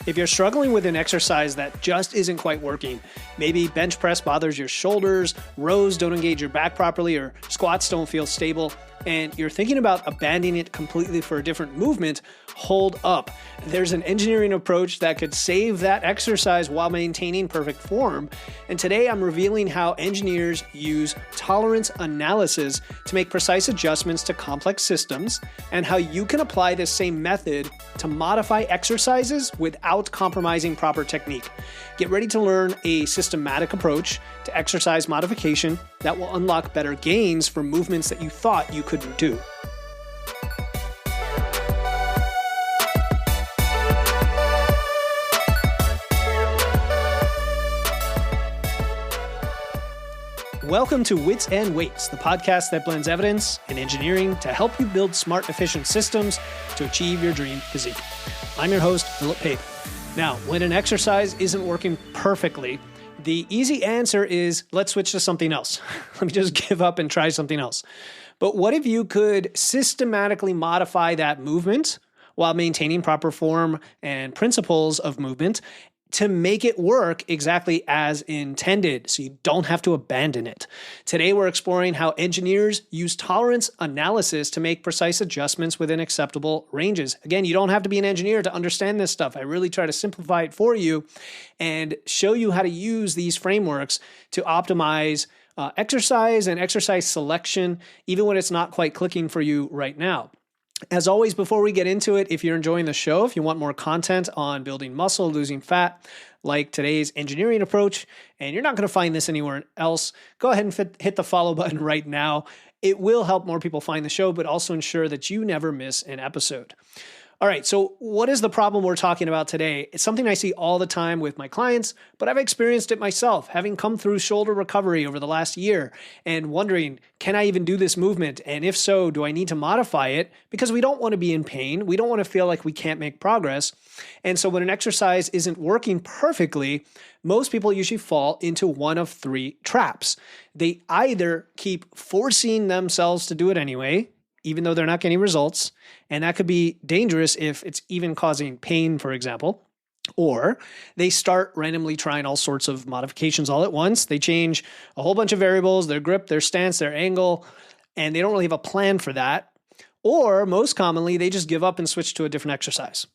If you're struggling with an exercise that just isn't quite working, maybe bench press bothers your shoulders, rows don't engage your back properly, or squats don't feel stable, and you're thinking about abandoning it completely for a different movement, hold up. There's an engineering approach that could save that exercise while maintaining perfect form. And today I'm revealing how engineers use tolerance analysis to make precise adjustments to complex systems, and how you can apply this same method to modify exercises without compromising proper technique. Get ready to learn a systematic approach to exercise modification that will unlock better gains for movements that you thought you couldn't do. Welcome to Wits and Weights, the podcast that blends evidence and engineering to help you build smart, efficient systems to achieve your dream physique. I'm your host, Philip Pape. Now, when an exercise isn't working perfectly, the easy answer is let's switch to something else. Let me just give up and try something else. But what if you could systematically modify that movement while maintaining proper form and principles of movement to make it work exactly as intended, so you don't have to abandon it? Today, we're exploring how engineers use tolerance analysis to make precise adjustments within acceptable ranges. Again, you don't have to be an engineer to understand this stuff. I really try to simplify it for you and show you how to use these frameworks to optimize exercise and exercise selection, even when it's not quite clicking for you right now. As always, before we get into it, if you're enjoying the show, if you want more content on building muscle, losing fat, like today's engineering approach, and you're not going to find this anywhere else, go ahead and hit the follow button right now. It will help more people find the show, but also ensure that you never miss an episode. All right, so what is the problem we're talking about today? It's something I see all the time with my clients, but I've experienced it myself, having come through shoulder recovery over the last year and wondering, can I even do this movement? And if so, do I need to modify it? Because we don't want to be in pain. We don't want to feel like we can't make progress. And so when an exercise isn't working perfectly, most people usually fall into one of three traps. They either keep forcing themselves to do it anyway, even though they're not getting results, and that could be dangerous if it's even causing pain, for example. Or they start randomly trying all sorts of modifications all at once. They change a whole bunch of variables, their grip, their stance, their angle, and they don't really have a plan for that. Or most commonly, they just give up and switch to a different exercise.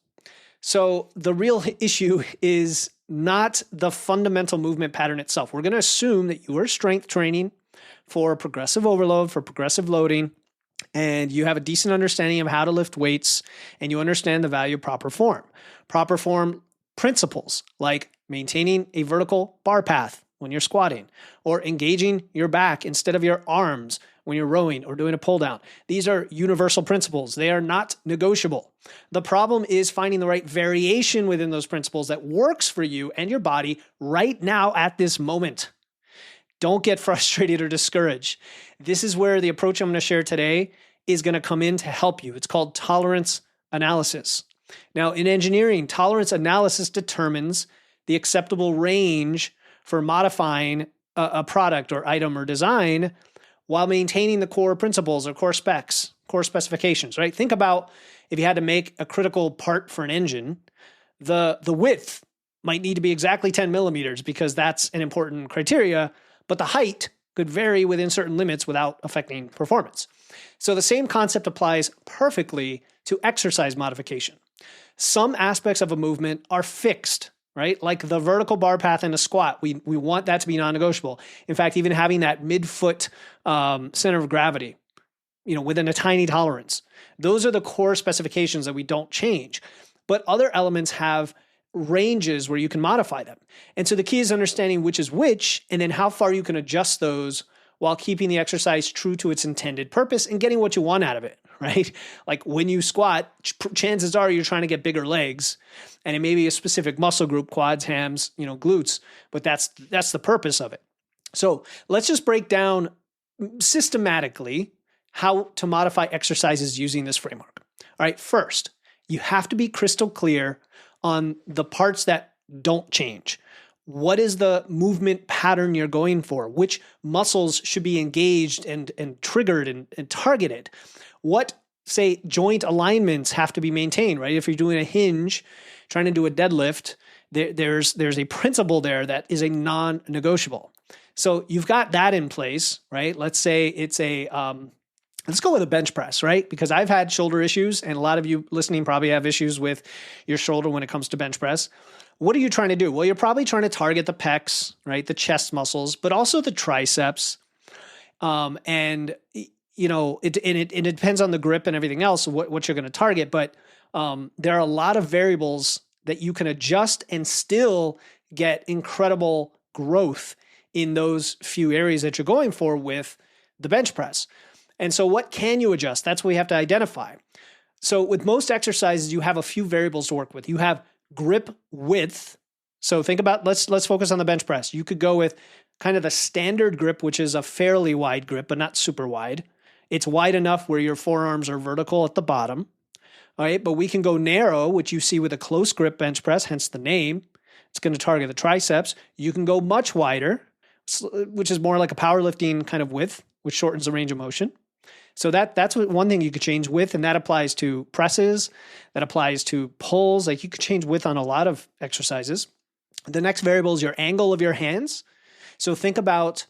So the real issue is not the fundamental movement pattern itself. We're going to assume that you are strength training for progressive overload, for progressive loading, and you have a decent understanding of how to lift weights, and you understand the value of proper form. Proper form principles like maintaining a vertical bar path when you're squatting, or engaging your back instead of your arms when you're rowing or doing a pull down. These are universal principles. They are not negotiable. The problem is finding the right variation within those principles that works for you and your body right now at this moment. Don't get frustrated or discouraged. This is where the approach I'm going to share today is going to come in to help you. It's called tolerance analysis. Now, in engineering, tolerance analysis determines the acceptable range for modifying a product or item or design while maintaining the core principles or core specs, core specifications, right? Think about if you had to make a critical part for an engine, the width might need to be exactly 10 millimeters because that's an important criteria, but the height could vary within certain limits without affecting performance. So the same concept applies perfectly to exercise modification. Some aspects of a movement are fixed, right? Like the vertical bar path in a squat. We want that to be non-negotiable. In fact, even having that midfoot center of gravity, within a tiny tolerance. Those are the core specifications that we don't change. But other elements have ranges where you can modify them. And so the key is understanding which is which, and then how far you can adjust those while keeping the exercise true to its intended purpose and getting what you want out of it, right? Like when you squat, chances are you're trying to get bigger legs, and it may be a specific muscle group, quads, hams, glutes, but that's the purpose of it. So let's just break down systematically how to modify exercises using this framework. All right, first, you have to be crystal clear on the parts that don't change. What is the movement pattern you're going for? Which muscles should be engaged and triggered and targeted? What say joint alignments have to be maintained, right? If you're doing a hinge, trying to do a deadlift, there's a principle there that is a non-negotiable. So you've got that in place, right? Let's say it's let's go with a bench press, right? Because I've had shoulder issues, and a lot of you listening probably have issues with your shoulder when it comes to bench press. What are you trying to do? Well, you're probably trying to target the pecs, right? The chest muscles, but also the triceps. And it depends on the grip and everything else, what you're going to target. But there are a lot of variables that you can adjust and still get incredible growth in those few areas that you're going for with the bench press. And so what can you adjust? That's what we have to identify. So with most exercises, you have a few variables to work with. You have grip width. So think about, let's focus on the bench press. You could go with kind of the standard grip, which is a fairly wide grip, but not super wide. It's wide enough where your forearms are vertical at the bottom. All right, but we can go narrow, which you see with a close grip bench press, hence the name. It's going to target the triceps. You can go much wider, which is more like a powerlifting kind of width, which shortens the range of motion. So that's one thing you could change width, and that applies to presses, that applies to pulls. Like you could change width on a lot of exercises. The next variable is your angle of your hands. So think about,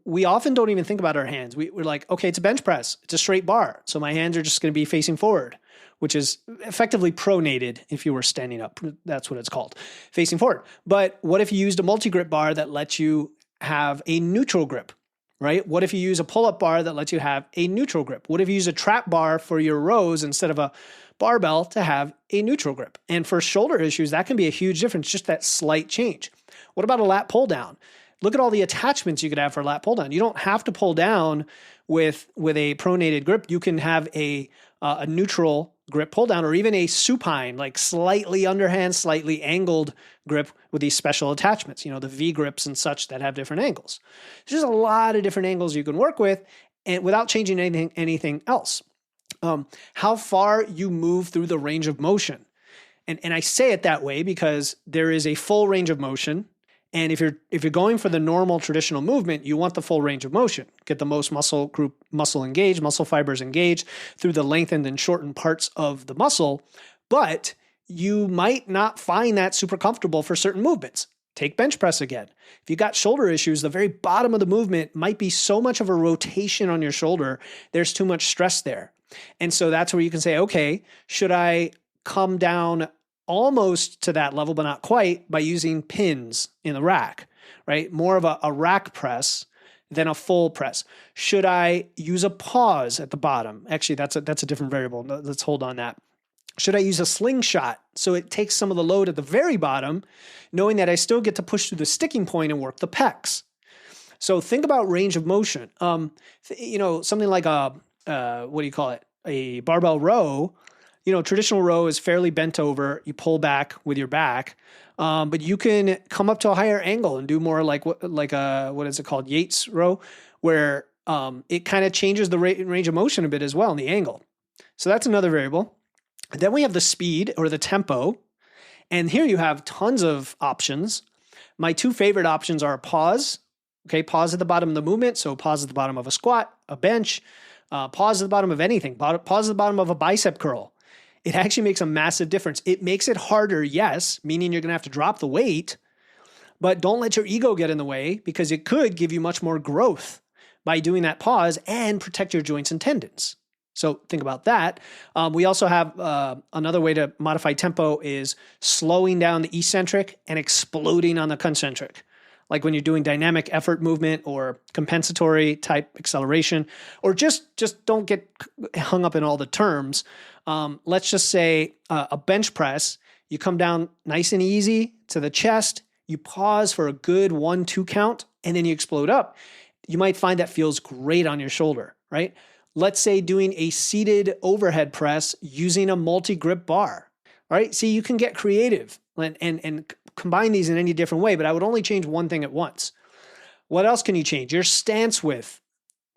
we often don't even think about our hands. We're like, okay, it's a bench press. It's a straight bar. So my hands are just going to be facing forward, which is effectively pronated if you were standing up. That's what it's called, facing forward. But what if you used a multi-grip bar that lets you have a neutral grip, right? What if you use a pull-up bar that lets you have a neutral grip? What if you use a trap bar for your rows instead of a barbell to have a neutral grip? And for shoulder issues, that can be a huge difference, just that slight change. What about a lat pull down? Look at all the attachments you could have for a lat pull down. You don't have to pull down with a pronated grip. You can have a neutral grip pull down, or even a supine, like slightly underhand, slightly angled grip with these special attachments, the V grips and such that have different angles. There's just a lot of different angles you can work with, and without changing anything else. How far you move through the range of motion. And I say it that way because there is a full range of motion. And if you're going for the normal traditional movement, you want the full range of motion. Get the most muscle engaged, muscle fibers engaged through the lengthened and shortened parts of the muscle. But you might not find that super comfortable for certain movements. Take bench press again. If you got shoulder issues, the very bottom of the movement might be so much of a rotation on your shoulder, there's too much stress there. And so that's where you can say, okay, should I come down almost to that level, but not quite, by using pins in the rack, right? More of a rack press than a full press. Should I use a pause at the bottom? Actually, that's a different variable. Let's hold on that. Should I use a slingshot so it takes some of the load at the very bottom, knowing that I still get to push through the sticking point and work the pecs? So think about range of motion. Something like a barbell row. Traditional row is fairly bent over. You pull back with your back, but you can come up to a higher angle and do more like what is it called, Yates row, where it kind of changes the range of motion a bit as well in the angle. So that's another variable. Then we have the speed or the tempo, and here you have tons of options. My two favorite options are pause. Okay, pause at the bottom of the movement. So pause at the bottom of a squat, a bench, pause at the bottom of anything. Pause at the bottom of a bicep curl. It actually makes a massive difference. It makes it harder, yes, meaning you're going to have to drop the weight, but don't let your ego get in the way, because it could give you much more growth by doing that pause and protect your joints and tendons. So think about that. We also have another way to modify tempo is slowing down the eccentric and exploding on the concentric. Like when you're doing dynamic effort movement or compensatory type acceleration, or just don't get hung up in all the terms. Let's just say a bench press, you come down nice and easy to the chest, you pause for a good 1-2 count, and then you explode up. You might find that feels great on your shoulder, right? Let's say doing a seated overhead press using a multi-grip bar, all right? See, you can get creative and combine these in any different way, but I would only change one thing at once. What else can you change? Your stance width.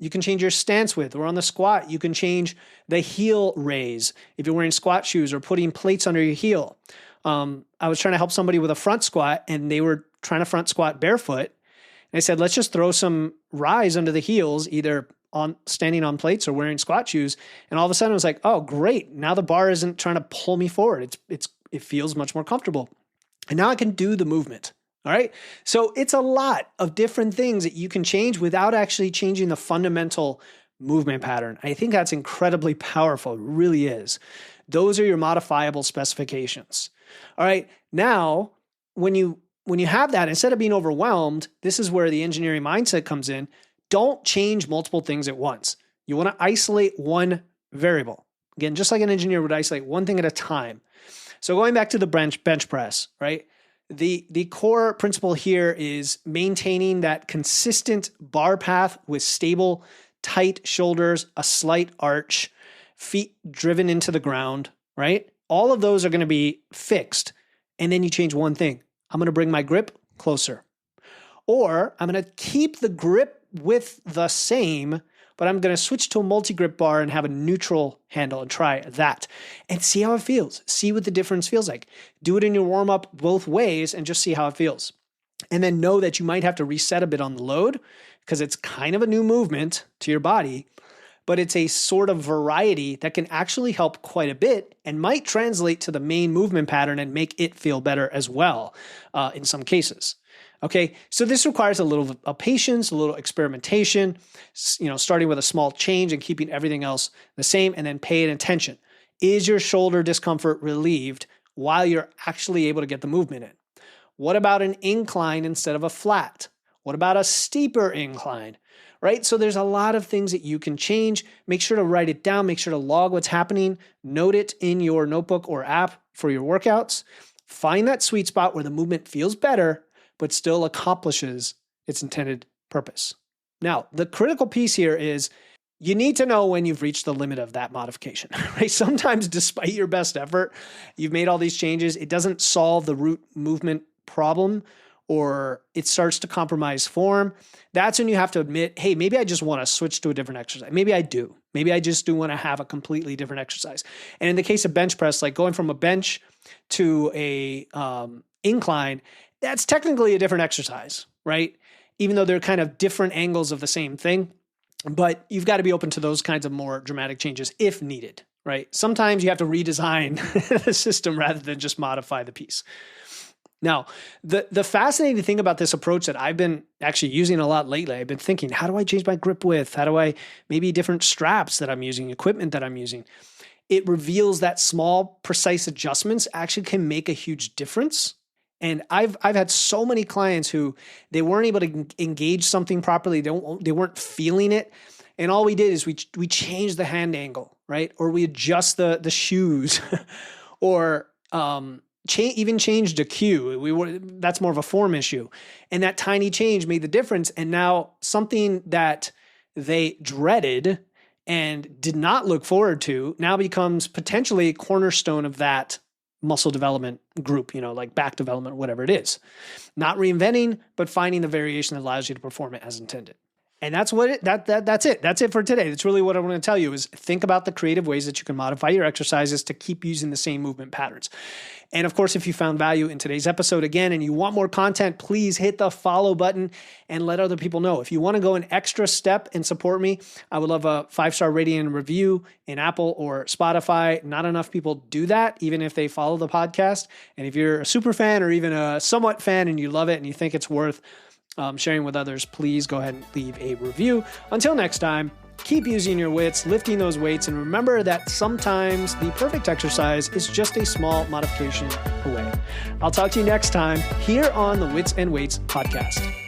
You can change your stance width, or on the squat, you can change the heel raise. If you're wearing squat shoes or putting plates under your heel. I was trying to help somebody with a front squat, and they were trying to front squat barefoot. And I said, let's just throw some rise under the heels, either on standing on plates or wearing squat shoes. And all of a sudden I was like, oh, great. Now the bar isn't trying to pull me forward. It feels much more comfortable. And now I can do the movement. All right. So it's a lot of different things that you can change without actually changing the fundamental movement pattern. I think that's incredibly powerful. It really is. Those are your modifiable specifications. All right. Now, when you have that, instead of being overwhelmed, this is where the engineering mindset comes in. Don't change multiple things at once. You want to isolate one variable. Again, just like an engineer would isolate one thing at a time. So going back to the bench press, right? The core principle here is maintaining that consistent bar path with stable, tight shoulders, a slight arch, feet driven into the ground, right? All of those are going to be fixed. And then you change one thing. I'm going to bring my grip closer. Or I'm going to keep the grip width the same, but I'm going to switch to a multi-grip bar and have a neutral handle and try that and see how it feels. See what the difference feels like. Do it in your warm-up both ways and just see how it feels. And then know that you might have to reset a bit on the load because it's kind of a new movement to your body, but it's a sort of variety that can actually help quite a bit and might translate to the main movement pattern and make it feel better as well in some cases. Okay, so this requires a little patience, a little experimentation, starting with a small change and keeping everything else the same, and then paying attention. Is your shoulder discomfort relieved while you're actually able to get the movement in? What about an incline instead of a flat? What about a steeper incline? Right? So there's a lot of things that you can change. Make sure to write it down. Make sure to log what's happening. Note it in your notebook or app for your workouts. Find that sweet spot where the movement feels better, but still accomplishes its intended purpose. Now, the critical piece here is you need to know when you've reached the limit of that modification, right? Sometimes despite your best effort, you've made all these changes. It doesn't solve the root movement problem, or it starts to compromise form. That's when you have to admit, hey, maybe I just want to switch to a different exercise. Maybe I do. Maybe I just do want to have a completely different exercise. And in the case of bench press, like going from a bench to a incline, that's technically a different exercise, right? Even though they're kind of different angles of the same thing, but you've got to be open to those kinds of more dramatic changes if needed, right? Sometimes you have to redesign the system rather than just modify the piece. Now, the fascinating thing about this approach that I've been actually using a lot lately, I've been thinking, how do I change my grip width? How do I maybe different straps that I'm using, equipment that I'm using? It reveals that small, precise adjustments actually can make a huge difference. And I've had so many clients who they weren't able to engage something properly. They weren't feeling it. And all we did is we changed the hand angle, right? Or we adjust the shoes or even changed the cue. That's more of a form issue. And that tiny change made the difference. And now something that they dreaded and did not look forward to now becomes potentially a cornerstone of that muscle development group, like back development, whatever it is. Not reinventing, but finding the variation that allows you to perform it as intended. And that's what that's it. That's it for today. That's really what I want to tell you is think about the creative ways that you can modify your exercises to keep using the same movement patterns. And of course, if you found value in today's episode again, and you want more content, please hit the follow button and let other people know. If you want to go an extra step and support me, I would love a 5-star rating and review in Apple or Spotify. Not enough people do that, even if they follow the podcast. And if you're a super fan or even a somewhat fan and you love it and you think it's worth sharing with others, please go ahead and leave a review. Until next time, keep using your wits, lifting those weights, and remember that sometimes the perfect exercise is just a small modification away. I'll talk to you next time here on the Wits and Weights podcast.